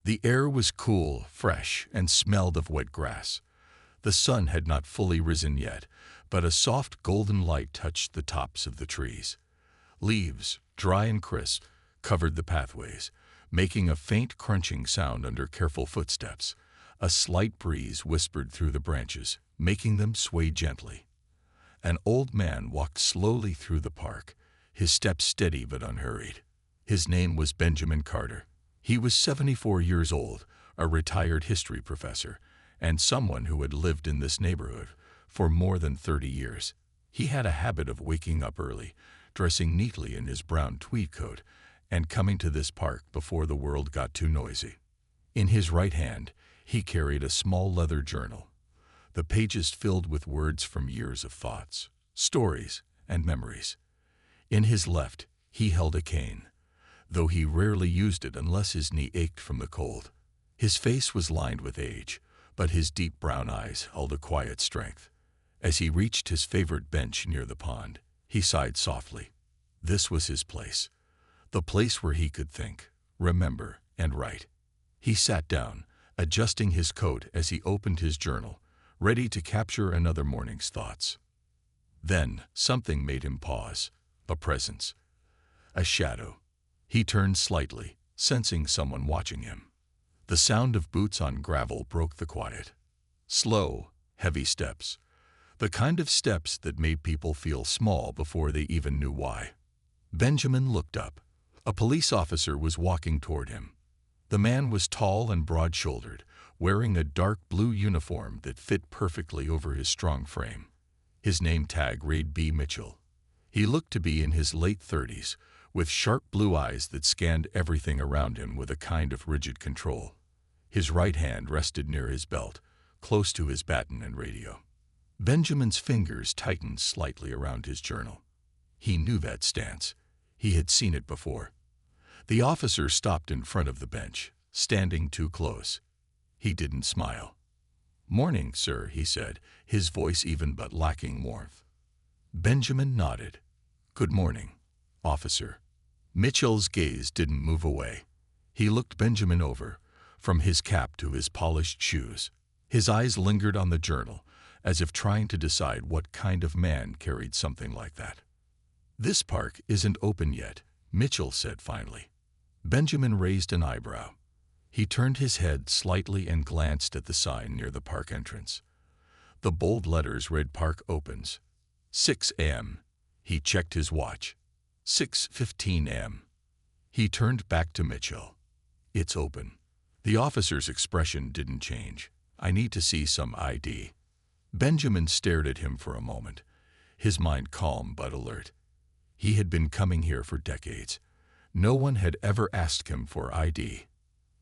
The air was cool, fresh, and smelled of wet grass. The sun had not fully risen yet, but a soft golden light touched the tops of the trees. Leaves, dry and crisp, covered the pathways, making a faint crunching sound under careful footsteps. A slight breeze whispered through the branches, making them sway gently. An old man walked slowly through the park, his steps steady but unhurried. His name was Benjamin Carter. He was 74 years old, a retired history professor, and someone who had lived in this neighborhood for more than 30 years. He had a habit of waking up early, dressing neatly in his brown tweed coat, and coming to this park before the world got too noisy. In his right hand, he carried a small leather journal, the pages filled with words from years of thoughts, stories, and memories. In his left, he held a cane, though he rarely used it unless his knee ached from the cold. His face was lined with age, but his deep brown eyes held a quiet strength. As he reached his favorite bench near the pond, he sighed softly. This was his place, the place where he could think, remember, and write. He sat down, adjusting his coat as he opened his journal, ready to capture another morning's thoughts. Then something made him pause, a presence, a shadow. He turned slightly, sensing someone watching him. The sound of boots on gravel broke the quiet. Slow, heavy steps, the kind of steps that made people feel small before they even knew why. Benjamin looked up. A police officer was walking toward him. The man was tall and broad-shouldered, wearing a dark blue uniform that fit perfectly over his strong frame. His name tag read B. Mitchell. He looked to be in his late 30s, with sharp blue eyes that scanned everything around him with a kind of rigid control. His right hand rested near his belt, close to his baton and radio. Benjamin's fingers tightened slightly around his journal. He knew that stance. He had seen it before. The officer stopped in front of the bench, standing too close. He didn't smile. "Morning, sir," he said, his voice even but lacking warmth. Benjamin nodded. "Good morning, officer." Mitchell's gaze didn't move away. He looked Benjamin over, from his cap to his polished shoes. His eyes lingered on the journal, as if trying to decide what kind of man carried something like that. "This park isn't open yet," Mitchell said finally. Benjamin raised an eyebrow. He turned his head slightly and glanced at the sign near the park entrance. The bold letters read "Park opens 6 a.m." He checked his watch. 6:15 a.m. He turned back to Mitchell. "It's open." The officer's expression didn't change. "I need to see some ID." Benjamin stared at him for a moment, his mind calm but alert. He had been coming here for decades. No one had ever asked him for ID.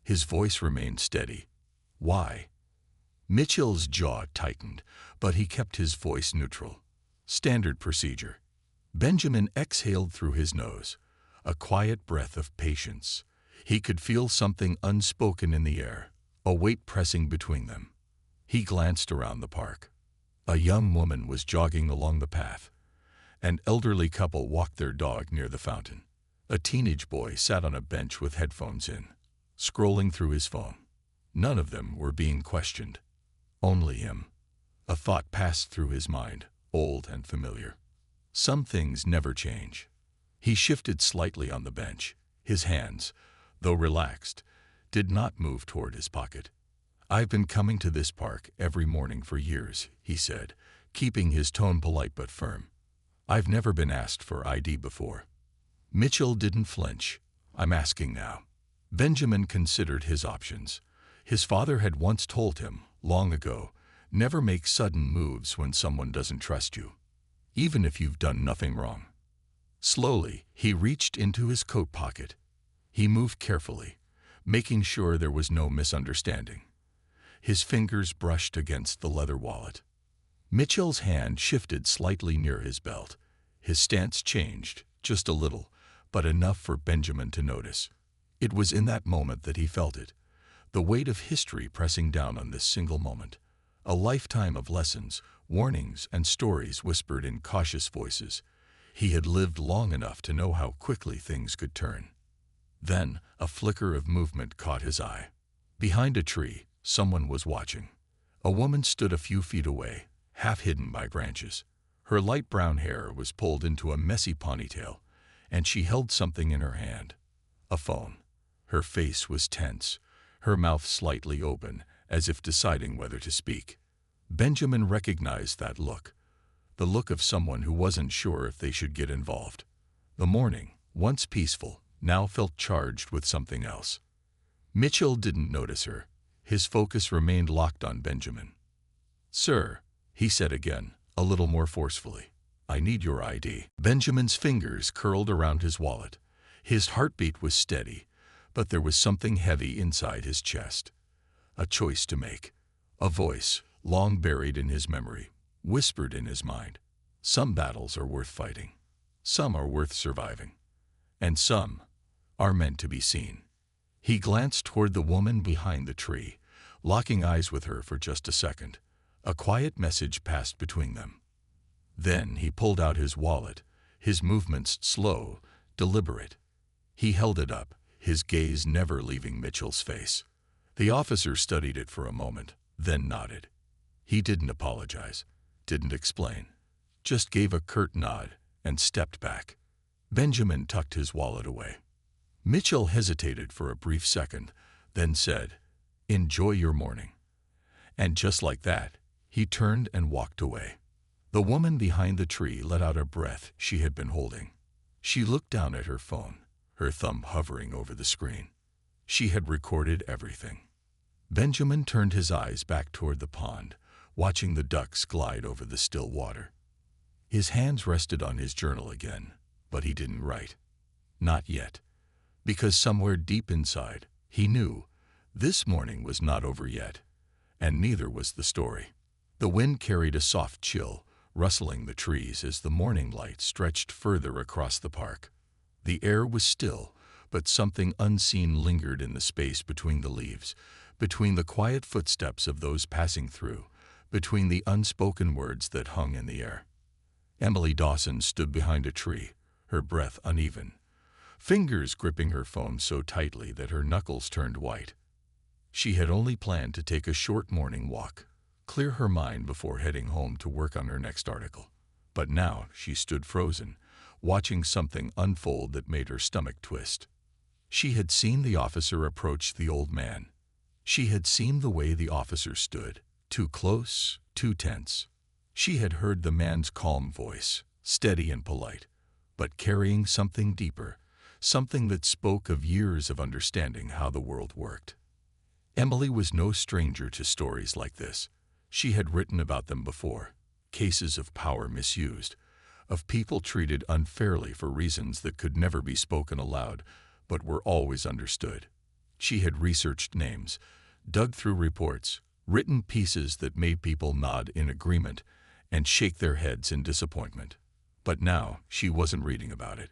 His voice remained steady. "Why?" Mitchell's jaw tightened, but he kept his voice neutral. "Standard procedure." Benjamin exhaled through his nose, a quiet breath of patience. He could feel something unspoken in the air, a weight pressing between them. He glanced around the park. A young woman was jogging along the path. An elderly couple walked their dog near the fountain. A teenage boy sat on a bench with headphones in, scrolling through his phone. None of them were being questioned. Only him. A thought passed through his mind, old and familiar. Some things never change. He shifted slightly on the bench. His hands, though relaxed, did not move toward his pocket. "I've been coming to this park every morning for years," he said, keeping his tone polite but firm. "I've never been asked for ID before." Mitchell didn't flinch. "I'm asking now." Benjamin considered his options. His father had once told him, long ago, never make sudden moves when someone doesn't trust you, even if you've done nothing wrong. Slowly, he reached into his coat pocket. He moved carefully, making sure there was no misunderstanding. His fingers brushed against the leather wallet. Mitchell's hand shifted slightly near his belt. His stance changed, just a little, but enough for Benjamin to notice. It was in that moment that he felt it, the weight of history pressing down on this single moment. A lifetime of lessons, warnings, and stories whispered in cautious voices. He had lived long enough to know how quickly things could turn. Then, a flicker of movement caught his eye. Behind a tree, someone was watching. A woman stood a few feet away, half hidden by branches. Her light brown hair was pulled into a messy ponytail, and she held something in her hand. A phone. Her face was tense, her mouth slightly open, as if deciding whether to speak. Benjamin recognized that look. The look of someone who wasn't sure if they should get involved. The morning, once peaceful, now felt charged with something else. Mitchell didn't notice her. His focus remained locked on Benjamin. "Sir," he said again, a little more forcefully, "I need your ID." Benjamin's fingers curled around his wallet. His heartbeat was steady, but there was something heavy inside his chest. A choice to make. A voice, long buried in his memory, whispered in his mind. Some battles are worth fighting. Some are worth surviving. And some are meant to be seen. He glanced toward the woman behind the tree, locking eyes with her for just a second. A quiet message passed between them. Then he pulled out his wallet, his movements slow, deliberate. He held it up, his gaze never leaving Mitchell's face. The officer studied it for a moment, then nodded. He didn't apologize, didn't explain, just gave a curt nod and stepped back. Benjamin tucked his wallet away. Mitchell hesitated for a brief second, then said, "Enjoy your morning." And just like that, he turned and walked away. The woman behind the tree let out a breath she had been holding. She looked down at her phone, her thumb hovering over the screen. She had recorded everything. Benjamin turned his eyes back toward the pond, watching the ducks glide over the still water. His hands rested on his journal again, but he didn't write. Not yet. Because somewhere deep inside, he knew this morning was not over yet, and neither was the story. The wind carried a soft chill, rustling the trees as the morning light stretched further across the park. The air was still, but something unseen lingered in the space between the leaves, between the quiet footsteps of those passing through, between the unspoken words that hung in the air. Emily Dawson stood behind a tree, her breath uneven, fingers gripping her phone so tightly that her knuckles turned white. She had only planned to take a short morning walk, clear her mind before heading home to work on her next article. But now she stood frozen, watching something unfold that made her stomach twist. She had seen the officer approach the old man. She had seen the way the officer stood, too close, too tense. She had heard the man's calm voice, steady and polite, but carrying something deeper, something that spoke of years of understanding how the world worked. Emily was no stranger to stories like this. She had written about them before, cases of power misused, of people treated unfairly for reasons that could never be spoken aloud, but were always understood. She had researched names, dug through reports, written pieces that made people nod in agreement and shake their heads in disappointment. But now she wasn't reading about it.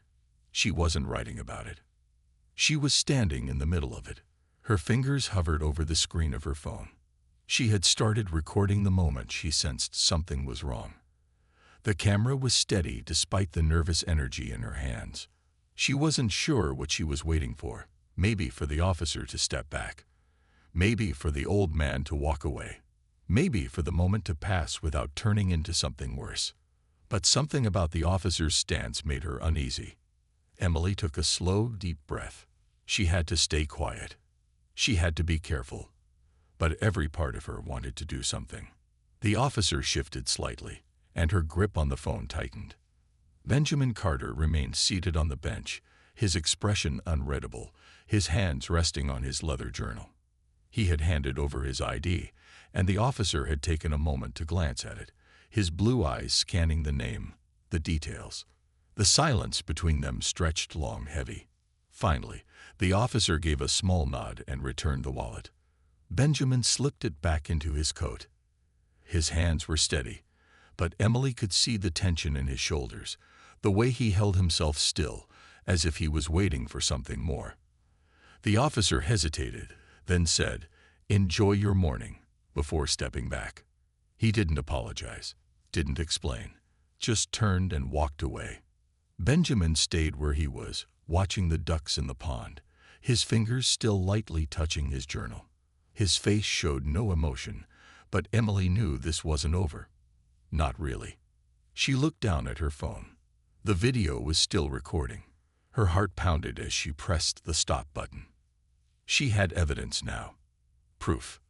She wasn't writing about it. She was standing in the middle of it. Her fingers hovered over the screen of her phone. She had started recording the moment she sensed something was wrong. The camera was steady despite the nervous energy in her hands. She wasn't sure what she was waiting for. Maybe for the officer to step back. Maybe for the old man to walk away. Maybe for the moment to pass without turning into something worse. But something about the officer's stance made her uneasy. Emily took a slow, deep breath. She had to stay quiet. She had to be careful. But every part of her wanted to do something. The officer shifted slightly, and her grip on the phone tightened. Benjamin Carter remained seated on the bench, his expression unreadable, his hands resting on his leather journal. He had handed over his ID, and the officer had taken a moment to glance at it, his blue eyes scanning the name, the details. The silence between them stretched long, heavy. Finally, the officer gave a small nod and returned the wallet. Benjamin slipped it back into his coat. His hands were steady, but Emily could see the tension in his shoulders, the way he held himself still, as if he was waiting for something more. The officer hesitated, then said, "Enjoy your morning," before stepping back. He didn't apologize, didn't explain, just turned and walked away. Benjamin stayed where he was, watching the ducks in the pond, his fingers still lightly touching his journal. His face showed no emotion, but Emily knew this wasn't over. Not really. She looked down at her phone. The video was still recording. Her heart pounded as she pressed the stop button. She had evidence now. Proof.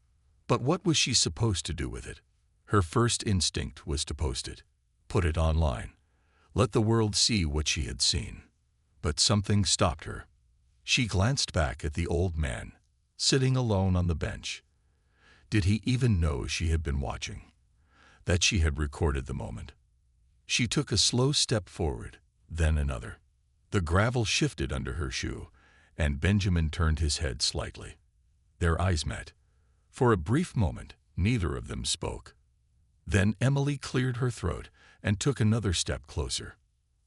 But what was she supposed to do with it? Her first instinct was to post it. Put it online. Let the world see what she had seen. But something stopped her. She glanced back at the old man, sitting alone on the bench. Did he even know she had been watching? That she had recorded the moment? She took a slow step forward, then another. The gravel shifted under her shoe, and Benjamin turned his head slightly. Their eyes met. For a brief moment, neither of them spoke. Then Emily cleared her throat and took another step closer.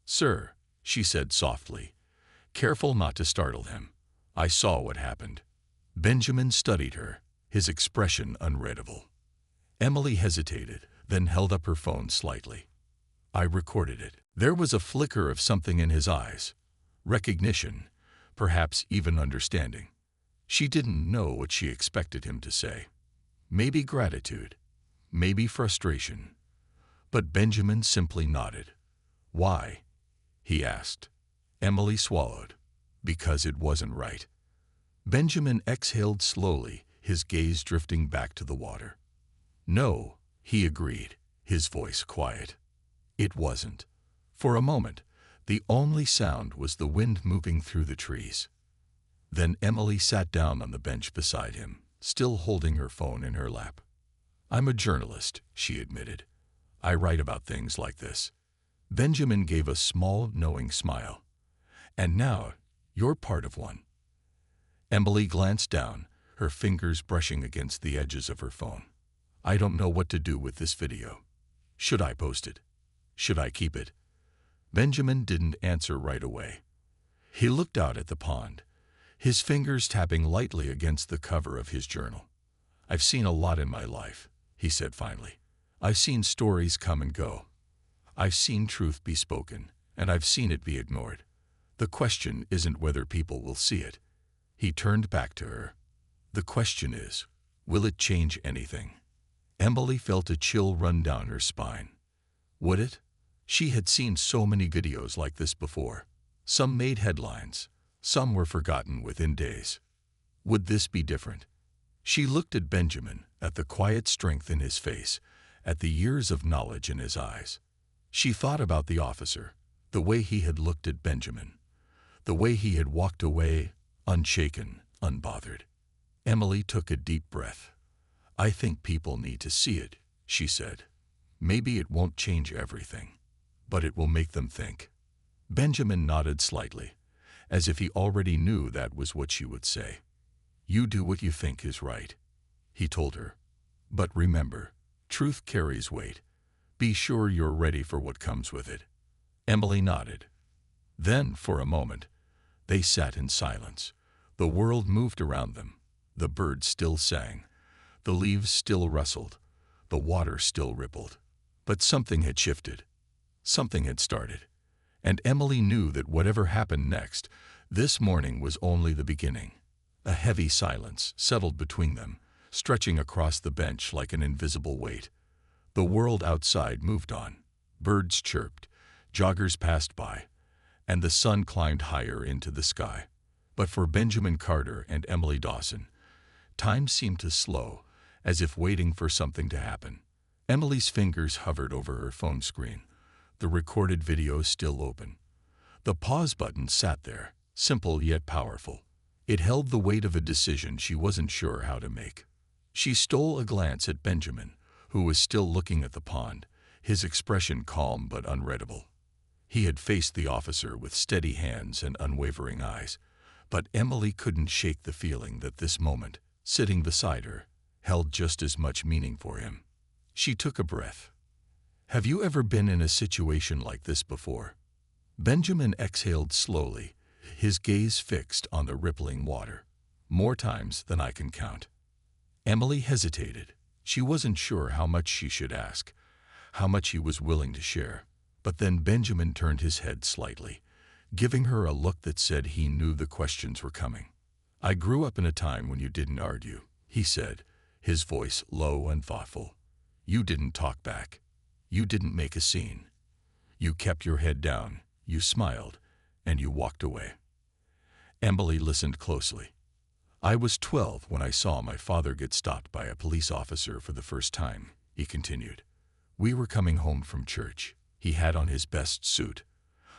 "Sir," she said softly, careful not to startle him, "I saw what happened." Benjamin studied her, his expression unreadable. Emily hesitated, then held up her phone slightly. "I recorded it." There was a flicker of something in his eyes. Recognition, perhaps even understanding. She didn't know what she expected him to say. Maybe gratitude, maybe frustration. But Benjamin simply nodded. "Why?" he asked. Emily swallowed. "Because it wasn't right." Benjamin exhaled slowly, his gaze drifting back to the water. "No," he agreed, his voice quiet. "It wasn't." For a moment, the only sound was the wind moving through the trees. Then Emily sat down on the bench beside him, still holding her phone in her lap. "I'm a journalist," she admitted. "I write about things like this." Benjamin gave a small, knowing smile. "And now, you're part of one." Emily glanced down, her fingers brushing against the edges of her phone. "I don't know what to do with this video. Should I post it? Should I keep it?" Benjamin didn't answer right away. He looked out at the pond, his fingers tapping lightly against the cover of his journal. "I've seen a lot in my life," he said finally. "I've seen stories come and go. I've seen truth be spoken, and I've seen it be ignored. The question isn't whether people will see it." He turned back to her. "The question is, will it change anything?" Emily felt a chill run down her spine. Would it? She had seen so many videos like this before. Some made headlines. Some were forgotten within days. Would this be different? She looked at Benjamin, at the quiet strength in his face, at the years of knowledge in his eyes. She thought about the officer, the way he had looked at Benjamin, the way he had walked away, unshaken, unbothered. Emily took a deep breath. "I think people need to see it," she said. "Maybe it won't change everything, but it will make them think." Benjamin nodded slightly, as if he already knew that was what she would say. "You do what you think is right," he told her. "But remember, truth carries weight. Be sure you're ready for what comes with it." Emily nodded. Then, for a moment, they sat in silence. The world moved around them. The birds still sang. The leaves still rustled. The water still rippled. But something had shifted. Something had started. And Emily knew that whatever happened next, this morning was only the beginning. A heavy silence settled between them, stretching across the bench like an invisible weight. The world outside moved on. Birds chirped, joggers passed by, and the sun climbed higher into the sky. But for Benjamin Carter and Emily Dawson, time seemed to slow, as if waiting for something to happen. Emily's fingers hovered over her phone screen, the recorded video still open. The pause button sat there, simple yet powerful. It held the weight of a decision she wasn't sure how to make. She stole a glance at Benjamin, who was still looking at the pond, his expression calm but unreadable. He had faced the officer with steady hands and unwavering eyes, but Emily couldn't shake the feeling that this moment, sitting beside her, held just as much meaning for him. She took a breath. "Have you ever been in a situation like this before?" Benjamin exhaled slowly, his gaze fixed on the rippling water. "More times than I can count." Emily hesitated. She wasn't sure how much she should ask, how much he was willing to share. But then Benjamin turned his head slightly, giving her a look that said he knew the questions were coming. "I grew up in a time when you didn't argue," he said, his voice low and thoughtful. You didn't talk back. You didn't make a scene. You kept your head down, you smiled, and you walked away. Emily listened closely. I was 12 when I saw my father get stopped by a police officer for the first time, he continued. We were coming home from church. He had on his best suit.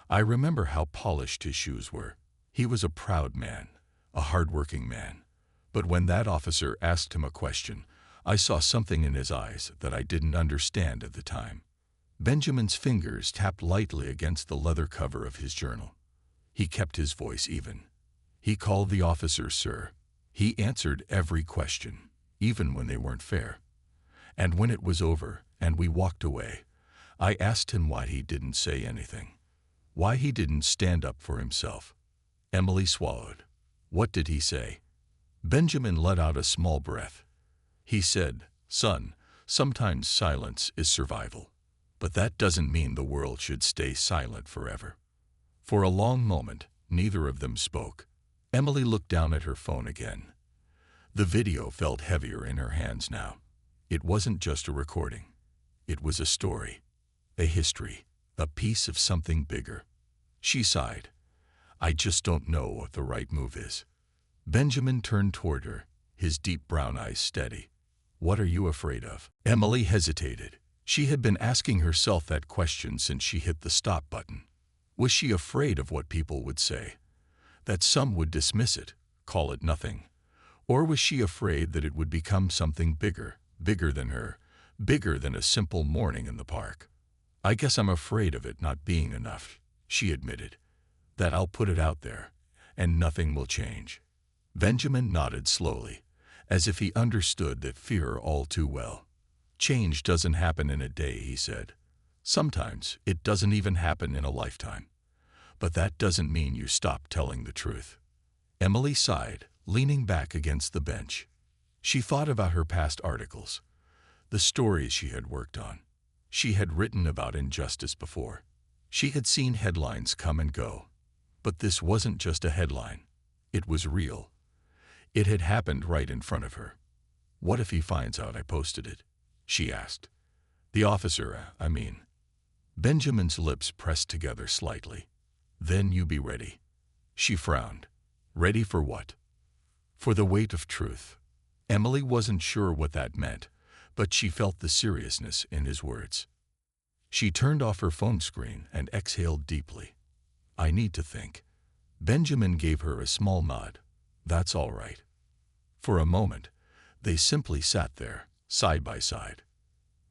I remember how polished his shoes were. He was a proud man, a hard-working man. But when that officer asked him a question, I saw something in his eyes that I didn't understand at the time. Benjamin's fingers tapped lightly against the leather cover of his journal. He kept his voice even. He called the officer sir. He answered every question, even when they weren't fair. And when it was over and we walked away, I asked him why he didn't say anything. Why he didn't stand up for himself. Emily swallowed. What did he say? Benjamin let out a small breath. He said, son, sometimes silence is survival. But that doesn't mean the world should stay silent forever. For a long moment, neither of them spoke. Emily looked down at her phone again. The video felt heavier in her hands now. It wasn't just a recording. It was a story, a history, a piece of something bigger. She sighed. I just don't know what the right move is. Benjamin turned toward her, his deep brown eyes steady. What are you afraid of? Emily hesitated. She had been asking herself that question since she hit the stop button. Was she afraid of what people would say? That some would dismiss it, call it nothing? Or was she afraid that it would become something bigger, bigger than her, bigger than a simple morning in the park? I guess I'm afraid of it not being enough, she admitted. That I'll put it out there, and nothing will change. Benjamin nodded slowly, as if he understood that fear all too well. Change doesn't happen in a day, he said. Sometimes it doesn't even happen in a lifetime. But that doesn't mean you stop telling the truth. Emily sighed, leaning back against the bench. She thought about her past articles, the stories she had worked on. She had written about injustice before. She had seen headlines come and go. But this wasn't just a headline. It was real. It had happened right in front of her. What if he finds out I posted it? She asked. The officer, I mean. Benjamin's lips pressed together slightly. Then you be ready. She frowned. Ready for what? For the weight of truth. Emily wasn't sure what that meant, but she felt the seriousness in his words. She turned off her phone screen and exhaled deeply. I need to think. Benjamin gave her a small nod. That's all right. For a moment, they simply sat there, side by side.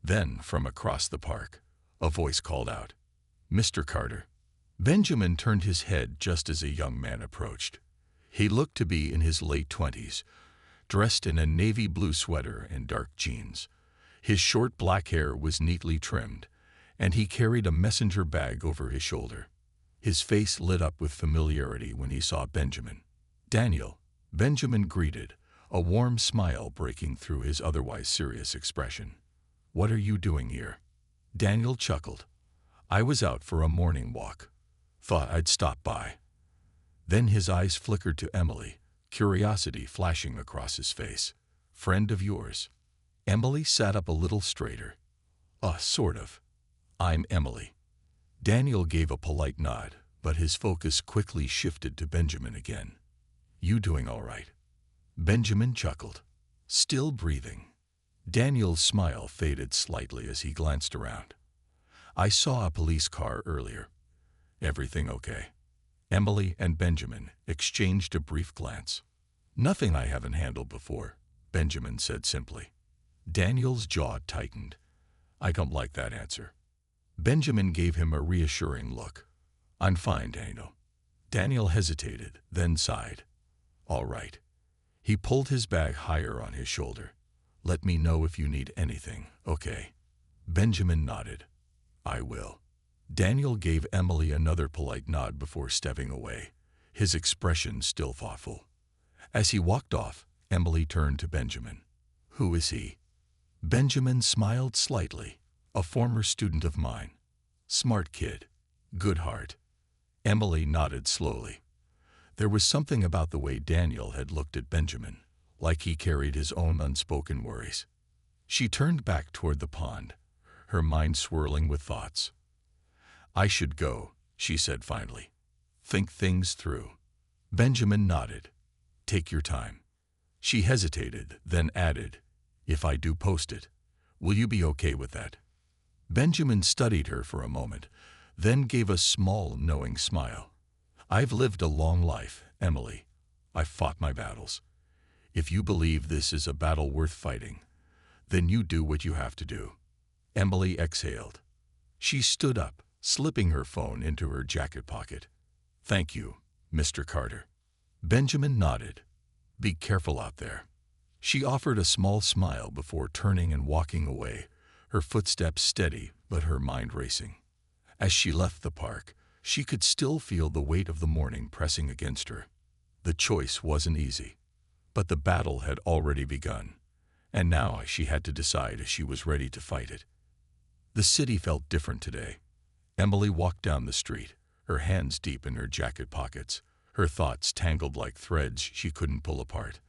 Then, from across the park, a voice called out, Mr. Carter. Benjamin turned his head just as a young man approached. He looked to be in his late 20s, dressed in a navy blue sweater and dark jeans. His short black hair was neatly trimmed, and he carried a messenger bag over his shoulder. His face lit up with familiarity when he saw Benjamin. Daniel, Benjamin greeted, a warm smile breaking through his otherwise serious expression. What are you doing here? Daniel chuckled. I was out for a morning walk. Thought I'd stop by. Then his eyes flickered to Emily, curiosity flashing across his face. Friend of yours? Emily sat up a little straighter. Sort of. I'm Emily. Daniel gave a polite nod, but his focus quickly shifted to Benjamin again. You doing all right? Benjamin chuckled. Still breathing. Daniel's smile faded slightly as he glanced around. I saw a police car earlier. Everything okay? Emily and Benjamin exchanged a brief glance. Nothing I haven't handled before, Benjamin said simply. Daniel's jaw tightened. I don't like that answer. Benjamin gave him a reassuring look. I'm fine, Daniel. Daniel hesitated, then sighed. All right. He pulled his bag higher on his shoulder. Let me know if you need anything, okay? Benjamin nodded. I will. Daniel gave Emily another polite nod before stepping away, his expression still thoughtful. As he walked off, Emily turned to Benjamin. Who is he? Benjamin smiled slightly. A former student of mine. Smart kid. Good heart. Emily nodded slowly. There was something about the way Daniel had looked at Benjamin, like he carried his own unspoken worries. She turned back toward the pond, her mind swirling with thoughts. "I should go," she said finally. "Think things through." Benjamin nodded. "Take your time." She hesitated, then added, "If I do post it, will you be okay with that?" Benjamin studied her for a moment, then gave a small, knowing smile. "I've lived a long life, Emily. I've fought my battles. If you believe this is a battle worth fighting, then you do what you have to do." Emily exhaled. She stood up, slipping her phone into her jacket pocket. "Thank you, Mr. Carter." Benjamin nodded. "Be careful out there." She offered a small smile before turning and walking away, her footsteps steady but her mind racing. As she left the park, she could still feel the weight of the morning pressing against her. The choice wasn't easy, but the battle had already begun, and now she had to decide if she was ready to fight it. The city felt different today. Emily walked down the street, her hands deep in her jacket pockets, her thoughts tangled like threads she couldn't pull apart.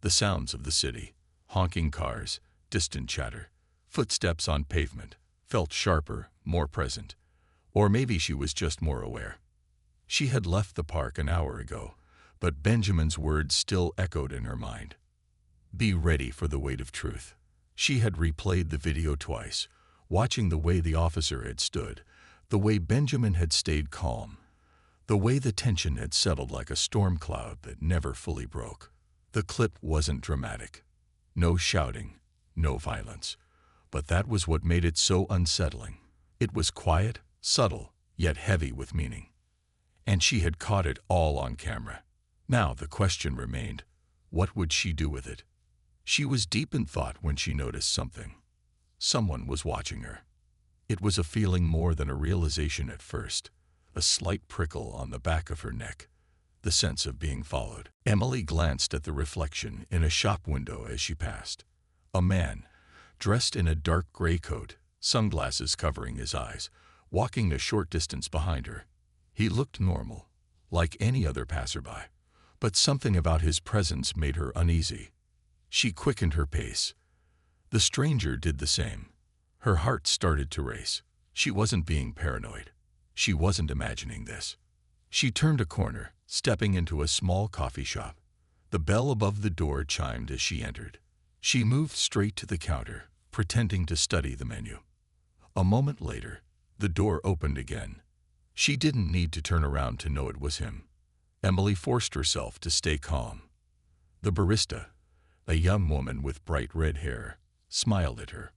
The sounds of the city, honking cars, distant chatter, footsteps on pavement, felt sharper, more present. Or maybe she was just more aware. She had left the park an hour ago, but Benjamin's words still echoed in her mind. "Be ready for the weight of truth." She had replayed the video twice, watching the way the officer had stood, the way Benjamin had stayed calm, the way the tension had settled like a storm cloud that never fully broke. The clip wasn't dramatic. No shouting, no violence. But that was what made it so unsettling. It was quiet, subtle, yet heavy with meaning. And she had caught it all on camera. Now the question remained, what would she do with it? She was deep in thought when she noticed something. Someone was watching her. It was a feeling more than a realization at first, a slight prickle on the back of her neck, the sense of being followed. Emily glanced at the reflection in a shop window as she passed. A man, dressed in a dark gray coat, sunglasses covering his eyes, walking a short distance behind her. He looked normal, like any other passerby, but something about his presence made her uneasy. She quickened her pace. The stranger did the same. Her heart started to race. She wasn't being paranoid. She wasn't imagining this. She turned a corner, stepping into a small coffee shop. The bell above the door chimed as she entered. She moved straight to the counter, pretending to study the menu. A moment later, the door opened again. She didn't need to turn around to know it was him. Emily forced herself to stay calm. The barista, a young woman with bright red hair, smiled at her.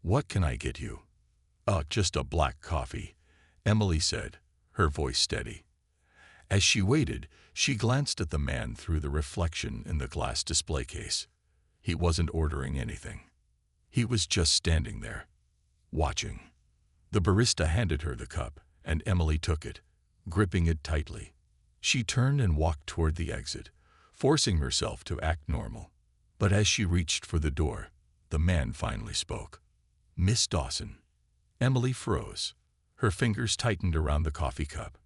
"What can I get you?" Just a black coffee," Emily said, her voice steady. As she waited, she glanced at the man through the reflection in the glass display case. He wasn't ordering anything. He was just standing there, watching. The barista handed her the cup, and Emily took it, gripping it tightly. She turned and walked toward the exit, forcing herself to act normal. But as she reached for the door, the man finally spoke. "Miss Dawson." Emily froze. Her fingers tightened around the coffee cup.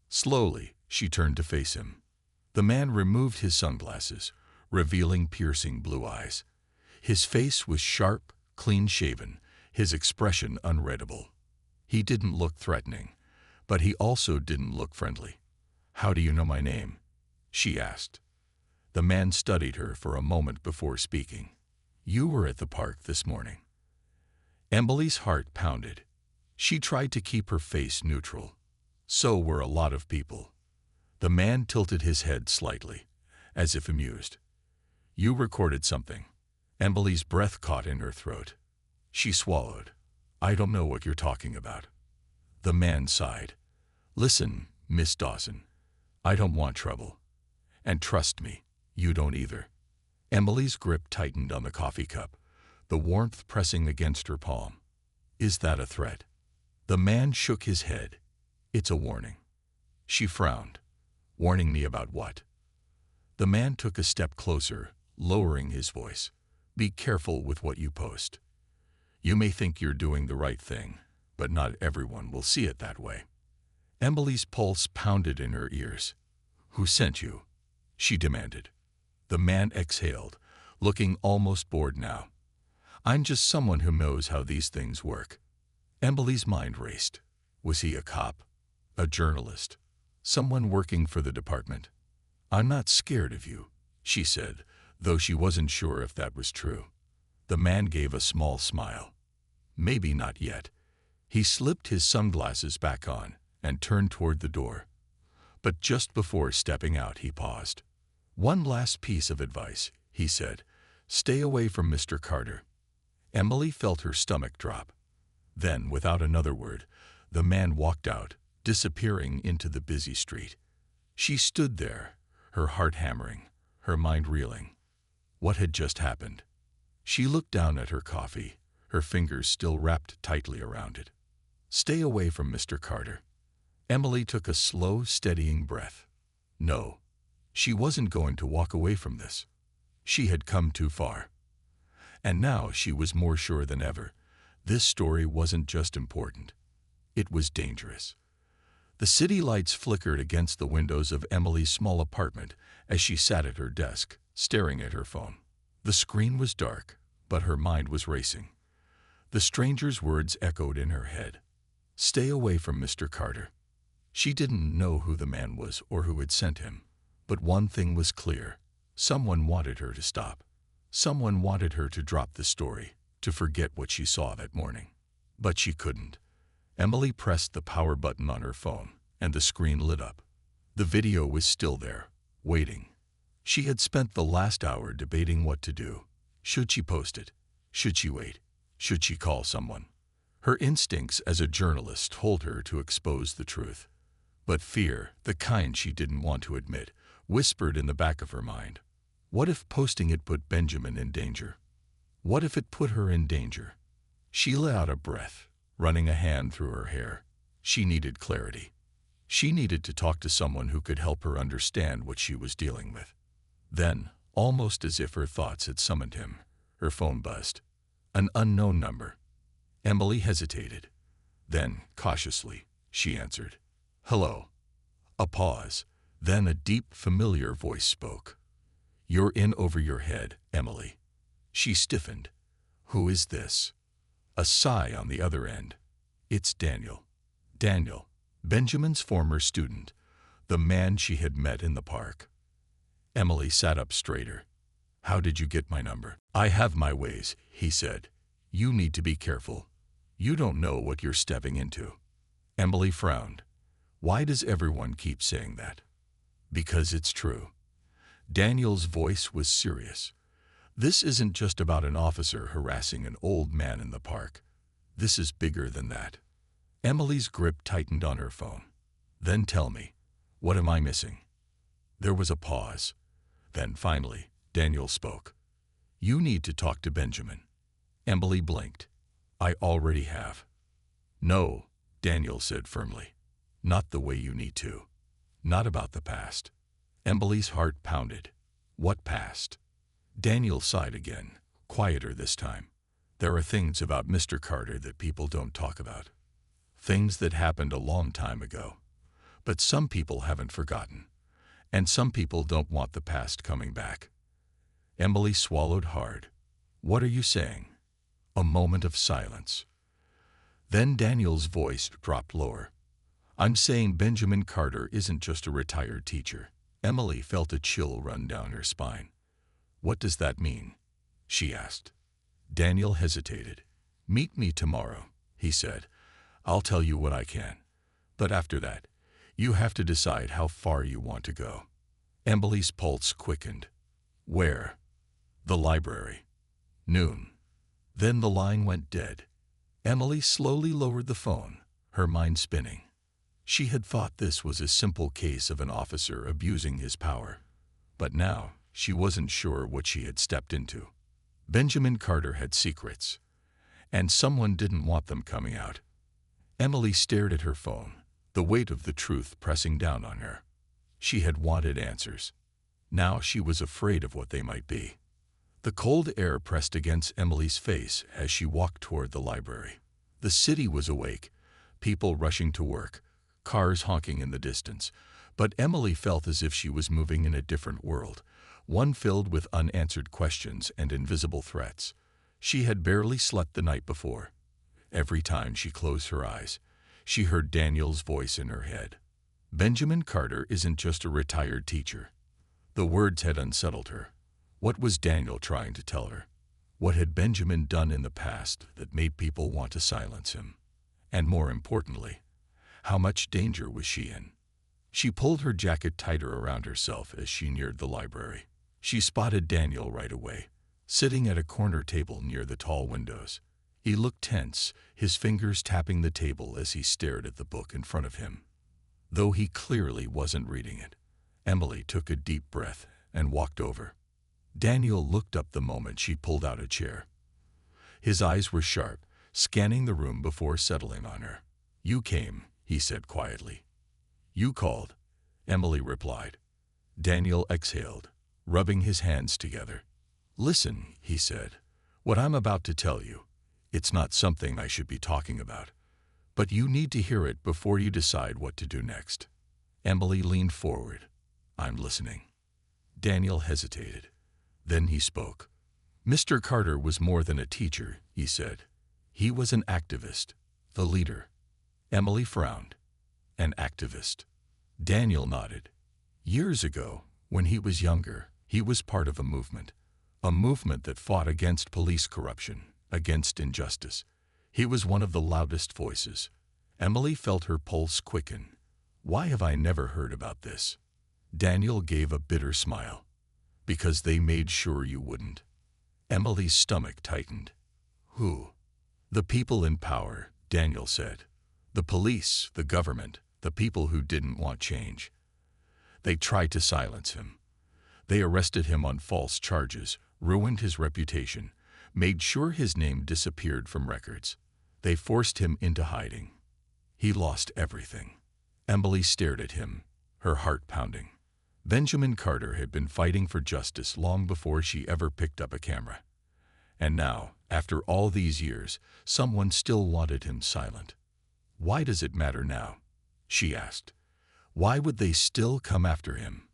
Slowly, she turned to face him. The man removed his sunglasses, revealing piercing blue eyes. His face was sharp, clean-shaven, his expression unreadable. He didn't look threatening, but he also didn't look friendly. "How do you know my name?" she asked. The man studied her for a moment before speaking. "You were at the park this morning." Emily's heart pounded. She tried to keep her face neutral. So were a lot of people. The man tilted his head slightly, as if amused. "You recorded something." Emily's breath caught in her throat. She swallowed. "I don't know what you're talking about." The man sighed. "Listen, Miss Dawson, I don't want trouble. And trust me, you don't either." Emily's grip tightened on the coffee cup, the warmth pressing against her palm. "Is that a threat?" The man shook his head. "It's a warning." She frowned. "Warning me about what?" The man took a step closer, lowering his voice. "Be careful with what you post. You may think you're doing the right thing, but not everyone will see it that way." Emily's pulse pounded in her ears. "Who sent you?" she demanded. The man exhaled, looking almost bored now. I'm just someone who knows how these things work. Emily's mind raced. Was he a cop? A journalist? Someone working for the department? I'm not scared of you, she said, though she wasn't sure if that was true. The man gave a small smile. Maybe not yet. He slipped his sunglasses back on and turned toward the door. But just before stepping out, he paused. One last piece of advice, he said. Stay away from Mr. Carter. Emily felt her stomach drop. Then, without another word, the man walked out, disappearing into the busy street. She stood there, her heart hammering, her mind reeling. What had just happened? She looked down at her coffee, her fingers still wrapped tightly around it. Stay away from Mr. Carter. Emily took a slow, steadying breath. No, she wasn't going to walk away from this. She had come too far. And now she was more sure than ever. This story wasn't just important. It was dangerous. The city lights flickered against the windows of Emily's small apartment as she sat at her desk, staring at her phone. The screen was dark, but her mind was racing. The stranger's words echoed in her head. Stay away from Mr. Carter. She didn't know who the man was or who had sent him, but one thing was clear. Someone wanted her to stop. Someone wanted her to drop the story, to forget what she saw that morning. But she couldn't. Emily pressed the power button on her phone, and the screen lit up. The video was still there, waiting. She had spent the last hour debating what to do. Should she post it? Should she wait? Should she call someone? Her instincts as a journalist told her to expose the truth. But fear, the kind she didn't want to admit, whispered in the back of her mind. What if posting it put Benjamin in danger? What if it put her in danger? She let out a breath, running a hand through her hair. She needed clarity. She needed to talk to someone who could help her understand what she was dealing with. Then, almost as if her thoughts had summoned him, her phone buzzed. An unknown number. Emily hesitated. Then, cautiously, she answered. Hello. A pause. Then a deep, familiar voice spoke. You're in over your head, Emily. She stiffened. Who is this? A sigh on the other end. It's Daniel. Daniel, Benjamin's former student, the man she had met in the park. Emily sat up straighter. How did you get my number? I have my ways, he said. You need to be careful. You don't know what you're stepping into. Emily frowned. Why does everyone keep saying that? Because it's true. Daniel's voice was serious. This isn't just about an officer harassing an old man in the park. This is bigger than that. Emily's grip tightened on her phone. Then tell me, what am I missing? There was a pause. Then finally, Daniel spoke. You need to talk to Benjamin. Emily blinked. I already have. No, Daniel said firmly. Not the way you need to. Not about the past. Emily's heart pounded. What past? Daniel sighed again, quieter this time. There are things about Mr. Carter that people don't talk about. Things that happened a long time ago. But some people haven't forgotten. And some people don't want the past coming back. Emily swallowed hard. What are you saying? A moment of silence. Then Daniel's voice dropped lower. I'm saying Benjamin Carter isn't just a retired teacher. Emily felt a chill run down her spine. What does that mean? She asked. Daniel hesitated. Meet me tomorrow, he said. I'll tell you what I can. But after that, you have to decide how far you want to go. Emily's pulse quickened. Where? The library. Noon. Then the line went dead. Emily slowly lowered the phone, her mind spinning. She had thought this was a simple case of an officer abusing his power. But now, she wasn't sure what she had stepped into. Benjamin Carter had secrets, and someone didn't want them coming out. Emily stared at her phone, the weight of the truth pressing down on her. She had wanted answers. Now she was afraid of what they might be. The cold air pressed against Emily's face as she walked toward the library. The city was awake, people rushing to work, cars honking in the distance, but Emily felt as if she was moving in a different world, one filled with unanswered questions and invisible threats. She had barely slept the night before. Every time she closed her eyes, she heard Daniel's voice in her head. Benjamin Carter isn't just a retired teacher. The words had unsettled her. What was Daniel trying to tell her? What had Benjamin done in the past that made people want to silence him? And more importantly, how much danger was she in? She pulled her jacket tighter around herself as she neared the library. She spotted Daniel right away, sitting at a corner table near the tall windows. He looked tense, his fingers tapping the table as he stared at the book in front of him. Though he clearly wasn't reading it, Emily took a deep breath and walked over. Daniel looked up the moment she pulled out a chair. His eyes were sharp, scanning the room before settling on her. "You came," he said quietly. "You called," Emily replied. Daniel exhaled, rubbing his hands together. "Listen," he said. "What I'm about to tell you, it's not something I should be talking about. But you need to hear it before you decide what to do next." Emily leaned forward. "I'm listening." Daniel hesitated. Then he spoke. "Mr. Carter was more than a teacher," he said. "He was an activist, the leader." Emily frowned. "An activist?" Daniel nodded. "Years ago, when he was younger, he was part of a movement that fought against police corruption, against injustice. He was one of the loudest voices." Emily felt her pulse quicken. "Why have I never heard about this?" Daniel gave a bitter smile. "Because they made sure you wouldn't." Emily's stomach tightened. "Who?" "The people in power," Daniel said. "The police, the government, the people who didn't want change. They tried to silence him. They arrested him on false charges, ruined his reputation, made sure his name disappeared from records. They forced him into hiding. He lost everything." Emily stared at him, her heart pounding. Benjamin Carter had been fighting for justice long before she ever picked up a camera. And now, after all these years, someone still wanted him silent. "Why does it matter now?" she asked. "Why would they still come after him?"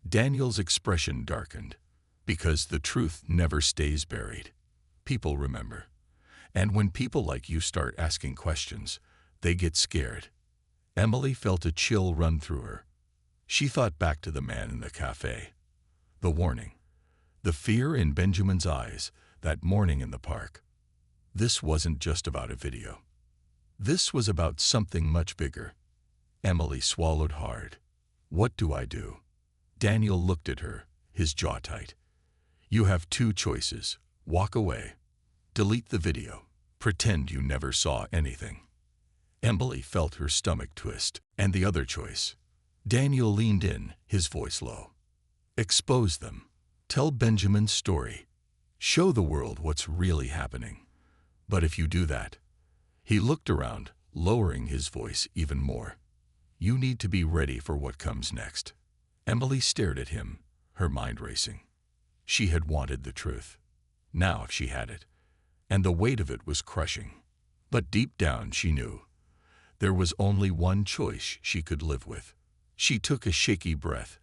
Daniel's expression darkened. "Because the truth never stays buried. People remember. And when people like you start asking questions, they get scared." Emily felt a chill run through her. She thought back to the man in the cafe. The warning. The fear in Benjamin's eyes, that morning in the park. This wasn't just about a video. This was about something much bigger. Emily swallowed hard. "What do I do?" Daniel looked at her, his jaw tight. "You have two choices. Walk away. Delete the video. Pretend you never saw anything." Emily felt her stomach twist. "And the other choice?" Daniel leaned in, his voice low. "Expose them. Tell Benjamin's story. Show the world what's really happening. But if you do that..." He looked around, lowering his voice even more. "You need to be ready for what comes next." Emily stared at him, her mind racing. She had wanted the truth. Now she had it, and the weight of it was crushing. But deep down she knew there was only one choice she could live with. She took a shaky breath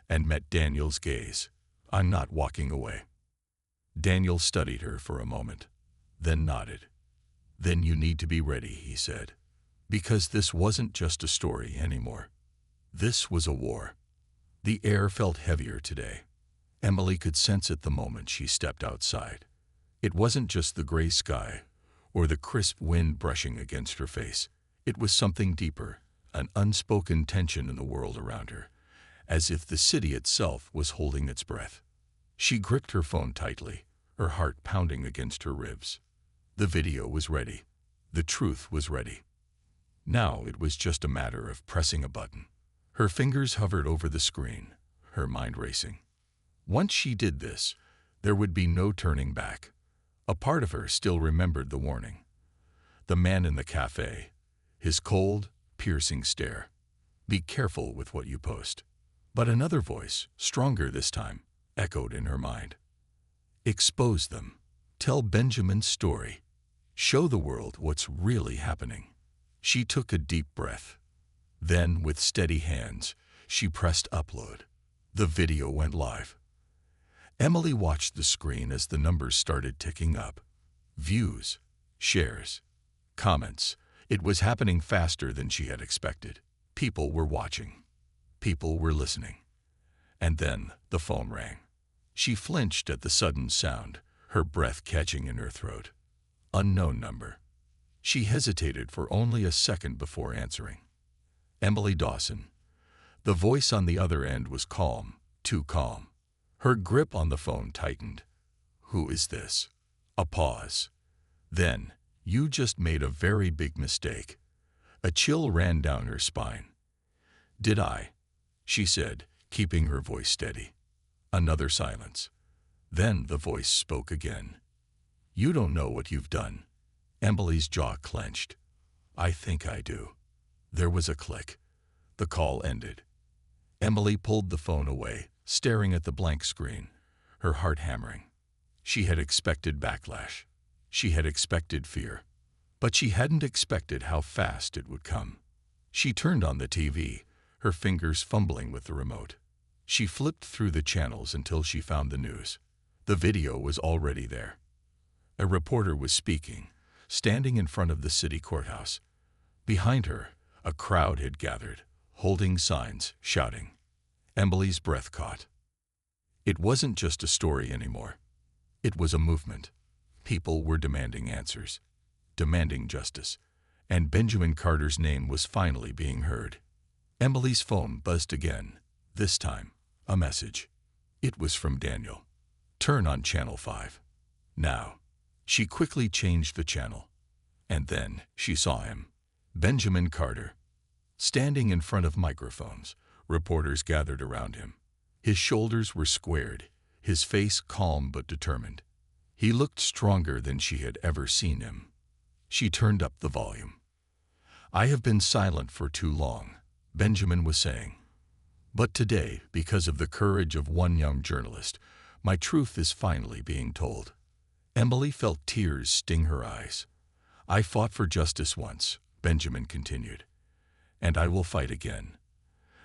and met Daniel's gaze. "I'm not walking away." Daniel studied her for a moment, then nodded. "Then you need to be ready," he said. Because this wasn't just a story anymore. This was a war. The air felt heavier today. Emily could sense it the moment she stepped outside. It wasn't just the gray sky or the crisp wind brushing against her face. It was something deeper, an unspoken tension in the world around her, as if the city itself was holding its breath. She gripped her phone tightly, her heart pounding against her ribs. The video was ready. The truth was ready. Now it was just a matter of pressing a button. Her fingers hovered over the screen, her mind racing. Once she did this, there would be no turning back. A part of her still remembered the warning. The man in the cafe, his cold, piercing stare. "Be careful with what you post." But another voice, stronger this time, echoed in her mind. "Expose them. Tell Benjamin's story. Show the world what's really happening." She took a deep breath. Then, with steady hands, she pressed upload. The video went live. Emily watched the screen as the numbers started ticking up. Views, shares, comments. It was happening faster than she had expected. People were watching. People were listening. And then the phone rang. She flinched at the sudden sound, her breath catching in her throat. Unknown number. She hesitated for only a second before answering. Emily Dawson. The voice on the other end was calm, too calm. Her grip on the phone tightened. Who is this? A pause. Then, you just made a very big mistake. A chill ran down her spine. Did I? She said, keeping her voice steady. Another silence. Then the voice spoke again. You don't know what you've done. Emily's jaw clenched. I think I do. There was a click. The call ended. Emily pulled the phone away, staring at the blank screen, her heart hammering. She had expected backlash. She had expected fear. But she hadn't expected how fast it would come. She turned on the TV, her fingers fumbling with the remote. She flipped through the channels until she found the news. The video was already there. A reporter was speaking, standing in front of the city courthouse. Behind her, a crowd had gathered, holding signs, shouting. Emily's breath caught. It wasn't just a story anymore. It was a movement. People were demanding answers, demanding justice, and Benjamin Carter's name was finally being heard. Emily's phone buzzed again, this time, a message. It was from Daniel. Turn on Channel 5. Now. She quickly changed the channel. And then she saw him. Benjamin Carter. Standing in front of microphones, reporters gathered around him. His shoulders were squared, his face calm but determined. He looked stronger than she had ever seen him. She turned up the volume. I have been silent for too long, Benjamin was saying. But today, because of the courage of one young journalist, my truth is finally being told. Emily felt tears sting her eyes. I fought for justice once, Benjamin continued. And I will fight again.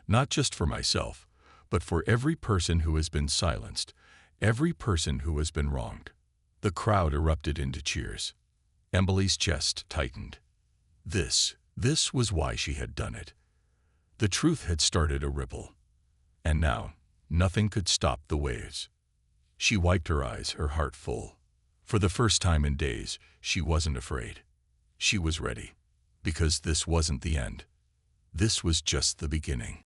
Not just for myself, but for every person who has been silenced, every person who has been wronged. The crowd erupted into cheers. Emily's chest tightened. This was why she had done it. The truth had started a ripple. And now, nothing could stop the waves. She wiped her eyes, her heart full. For the first time in days, she wasn't afraid. She was ready. Because this wasn't the end. This was just the beginning.